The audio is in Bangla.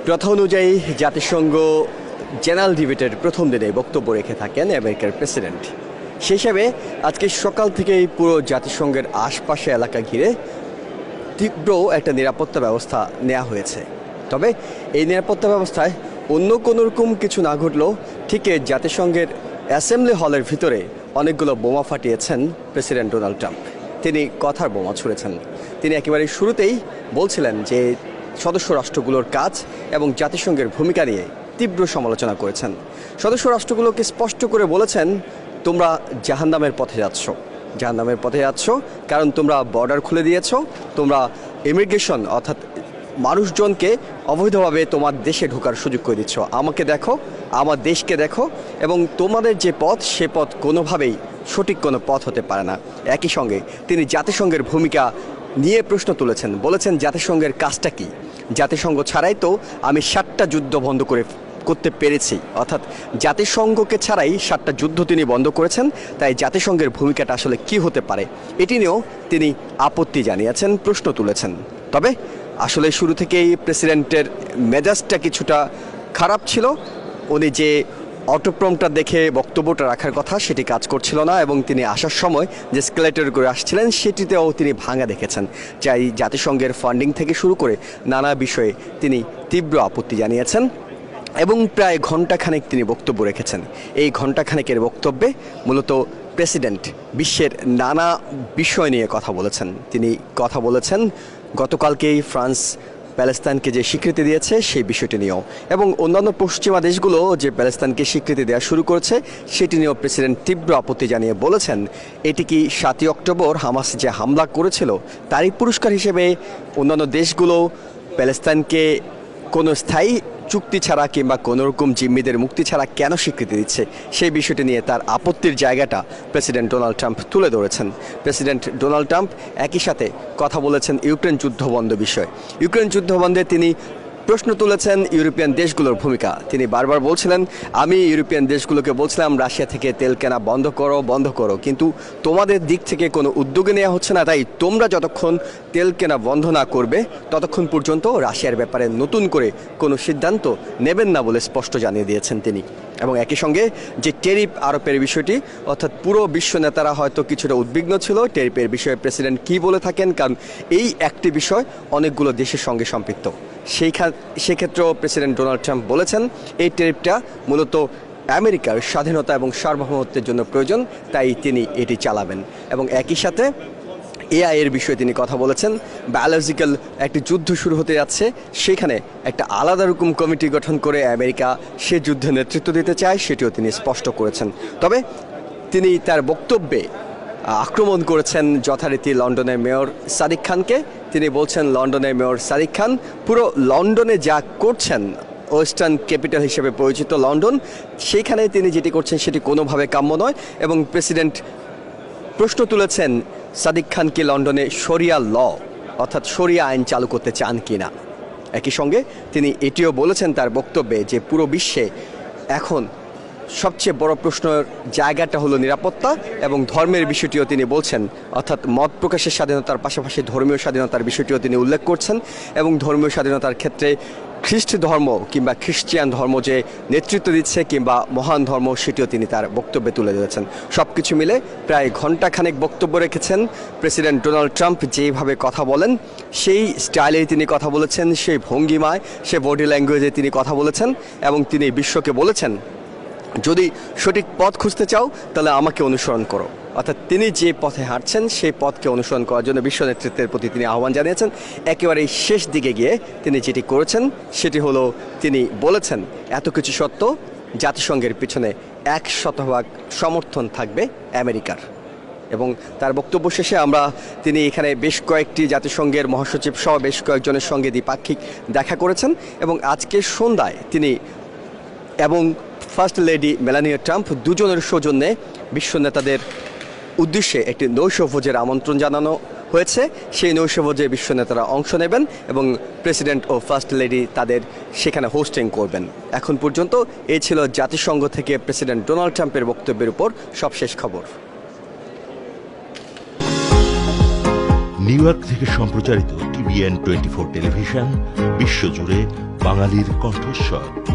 প্রথা অনুযায়ী জাতিসংঘ জেনারেল ডিবেটের প্রথম দিনে বক্তব্য রেখে থাকেন আমেরিকার প্রেসিডেন্ট। সেই হিসাবে আজকে সকাল থেকেই পুরো জাতিসংঘের আশপাশে এলাকা ঘিরে তীব্র একটা নিরাপত্তা ব্যবস্থা নেওয়া হয়েছে। তবে এই নিরাপত্তা ব্যবস্থায় অন্য কোনো রকম কিছু না ঘটলেও ঠিক জাতিসংঘের অ্যাসেম্বলি হলের ভিতরে অনেকগুলো বোমা ফাটিয়েছেন প্রেসিডেন্ট ডোনাল্ড ট্রাম্প। তিনি কথার বোমা ছুঁড়েছেন। তিনি একেবারে শুরুতেই বলছিলেন যে সদস্য রাষ্ট্রগুলোর কাজ এবং জাতিসংঘের ভূমিকা নিয়ে তীব্র সমালোচনা করেছেন। সদস্য রাষ্ট্রগুলোকে স্পষ্ট করে বলেছেন, তোমরা জাহান্নামের পথে যাচ্ছ, জাহান্নামের পথে যাচ্ছ, কারণ তোমরা বর্ডার খুলে দিয়েছ, তোমরা ইমিগ্রেশন অর্থাৎ মানুষজনকে অবৈধভাবে তোমার দেশে ঢোকার সুযোগ করে দিচ্ছ। আমাকে দেখো, আমার দেশকে দেখো, এবং তোমাদের যে পথ সে পথ কোনোভাবেই সঠিক কোনো পথ হতে পারে না। একই সঙ্গে তিনি জাতিসংঘের ভূমিকা নিয়ে প্রশ্ন তুলেছেন, বলেছেন জাতিসংঘের কাজটা কি? জাতিসংঘ ছাড়াই তো আমি 7টা যুদ্ধ বন্ধ করতে পেরেছি, অর্থাৎ জাতিসংঘকে ছাড়াই 7টা যুদ্ধ তিনি বন্ধ করেছেন। তাই জাতিসংঘের ভূমিকাটা আসলে কি হতে পারে এটি নিয়েও তিনি আপত্তি জানিয়েছেন, প্রশ্ন তুলেছেন। তবে আসলে শুরু থেকেই প্রেসিডেন্টের মেজাজটা কিছুটা খারাপ ছিল। উনি যে অটোপ্রমটা দেখে বক্তব্যটা রাখার কথা সেটি কাজ করছিল না, এবং তিনি আসার সময় যে স্কেলেটর করে আসছিলেন সেটিতেও তিনি ভাঙা দেখেছেন। যাই জাতিসংঘের ফান্ডিং থেকে শুরু করে নানা বিষয়ে তিনি তীব্র আপত্তি জানিয়েছেন এবং প্রায় ঘণ্টাখানেক তিনি বক্তব্য রেখেছেন। এই ঘণ্টাখানেকের বক্তব্যে মূলত প্রেসিডেন্ট বিশ্বের নানা বিষয় নিয়ে কথা বলেছেন। তিনি কথা বলেছেন গতকালকেই ফ্রান্স প্যালেস্তাইনকে যে স্বীকৃতি দিয়েছে সেই বিষয়টি নিয়েও, এবং অন্যান্য পশ্চিমা দেশগুলো যে প্যালেস্তাইনকে স্বীকৃতি দেওয়া শুরু করেছে সেটি নিয়েও প্রেসিডেন্ট তীব্র আপত্তি জানিয়ে বলেছেন, এটি কি 7ই অক্টোবর হামাস যে হামলা করেছিল তারই পুরস্কার হিসেবে অন্যান্য দেশগুলো প্যালেস্তাইনকে কোনো স্থায়ী চুক্তি ছাড়া কিংবা কোনোরকম জিম্মিদের মুক্তি ছাড়া কেন স্বীকৃতি দিচ্ছে, সেই বিষয়টি নিয়ে তার আপত্তির জায়গাটা প্রেসিডেন্ট ডোনাল্ড ট্রাম্প তুলে ধরেছেন। প্রেসিডেন্ট ডোনাল্ড ট্রাম্প একই সাথে কথা বলেছেন ইউক্রেন যুদ্ধবন্ধ বিষয়। ইউক্রেন যুদ্ধবন্ধে তিনি প্রশ্ন তুলেছেন ইউরোপিয়ান দেশগুলোর ভূমিকা। তিনি বারবার বলছিলেন, আমি ইউরোপিয়ান দেশগুলোকে বলছিলাম রাশিয়া থেকে তেল কেনা বন্ধ করো, কিন্তু তোমাদের দিক থেকে কোনো উদ্যোগে নেওয়া হচ্ছে না। তাই তোমরা যতক্ষণ তেল কেনা বন্ধ না করবে ততক্ষণ পর্যন্ত রাশিয়ার ব্যাপারে নতুন করে কোনো সিদ্ধান্ত নেবেন না বলে স্পষ্ট জানিয়ে দিয়েছেন তিনি। এবং একই সঙ্গে যে ট্যারিফ আরোপের বিষয়টি, অর্থাৎ পুরো বিশ্ব নেতারা হয়তো কিছুটা উদ্বিগ্ন ছিল ট্যারিফের বিষয়ে প্রেসিডেন্ট কী বলে থাকেন, কারণ এই একটি বিষয় অনেকগুলো দেশের সঙ্গে সম্পৃক্ত। সেক্ষেত্রেও প্রেসিডেন্ট ডোনাল্ড ট্রাম্প বলেছেন এই ট্যারিফটা মূলত আমেরিকার স্বাধীনতা এবং সার্বভৌমত্বের জন্য প্রয়োজন, তাই তিনি এটি চালাবেন। এবং একই সাথে এআই এর বিষয়ে তিনি কথা বলেছেন। বায়োলজিক্যাল একটি যুদ্ধ শুরু হতে যাচ্ছে, সেখানে একটা আলাদা রকম কমিটি গঠন করে আমেরিকা সে যুদ্ধে নেতৃত্ব দিতে চায়, সেটিও তিনি স্পষ্ট করেছেন। তবে তিনি তার বক্তব্যে আক্রমণ করেছেন যথারীতি লন্ডনের মেয়র সাদিক খানকে। তিনি বলছেন লন্ডনের মেয়র সাদিক খান পুরো লন্ডনে যা করছেন, ওয়েস্টার্ন ক্যাপিটাল হিসেবে পরিচিত লন্ডন, সেইখানে তিনি যেটি করছেন সেটি কোনোভাবে কাম্য নয়। এবং প্রেসিডেন্ট প্রশ্ন তুলেছেন সাদিক খানকে লন্ডনে শরিয়া ল অর্থাৎ শরিয়া আইন চালু করতে চান কি না। একই সঙ্গে তিনি এটিও বলেছেন তার বক্তব্যে যে পুরো বিশ্বে এখন সবচেয়ে বড় প্রশ্নের জায়গাটা হলো নিরাপত্তা এবং ধর্মের বিষয়টিও তিনি বলছেন, অর্থাৎ মত প্রকাশের স্বাধীনতার পাশাপাশি ধর্মীয় স্বাধীনতার বিষয়টিও তিনি উল্লেখ করছেন। এবং ধর্মীয় স্বাধীনতার ক্ষেত্রে খ্রিস্ট ধর্ম কিংবা খ্রিস্টিয়ান ধর্ম যে নেতৃত্ব দিচ্ছে কিংবা মহান ধর্ম, সেটিও তিনি তার বক্তব্যে তুলে ধরেছেন। সব কিছু মিলে প্রায় ঘণ্টাখানেক বক্তব্য রেখেছেন। প্রেসিডেন্ট ডোনাল্ড ট্রাম্প যেভাবে কথা বলেন সেই স্টাইলেই তিনি কথা বলেছেন, সেই ভঙ্গিমায়, সে বডি ল্যাঙ্গুয়েজে তিনি কথা বলেছেন। এবং তিনি বিশ্বকে বলেছেন, যদি সঠিক পথ খুঁজতে চাও তাহলে আমাকে অনুসরণ করো। অর্থাৎ তিনি যে পথে হাঁটছেন সেই পথকে অনুসরণ করার জন্য বিশ্ব নেতৃত্বের প্রতি তিনি আহ্বান জানিয়েছেন। একেবারে শেষ দিকে গিয়ে তিনি যেটি করেছেন সেটি হলো তিনি বলেছেন এত কিছু সত্ত্বেও জাতিসংঘের পিছনে 100% সমর্থন থাকবে আমেরিকার। এবং তার বক্তব্য শেষে তিনি এখানে বেশ কয়েকটি জাতিসংঘের মহাসচিব সহ বেশ কয়েকজনের সঙ্গে দ্বিপাক্ষিক দেখা করেছেন। এবং আজকে সন্ধ্যায় তিনি এবং ফার্স্ট লেডি মেলানিয়া ট্রাম্প দুজনের সৌজন্যে বিশ্ব নেতাদের উদ্দেশ্যে একটি নৈশভোজের আমন্ত্রণ জানানো হয়েছে। সেই নৈশভোজে বিশ্ব নেতারা অংশ নেবেন এবং প্রেসিডেন্ট ও ফার্স্ট লেডি তাদের সেখানে হোস্টিং করবেন। এখন পর্যন্ত এই ছিল জাতিসংঘ থেকে প্রেসিডেন্ট ডোনাল্ড ট্রাম্পের বক্তব্যের উপর সবশেষ খবর। নিউ ইয়র্ক থেকে সম্প্রচারিত TVN 24 টেলিভিশন, বিশ্বজুড়ে বাঙালির কণ্ঠস্বর।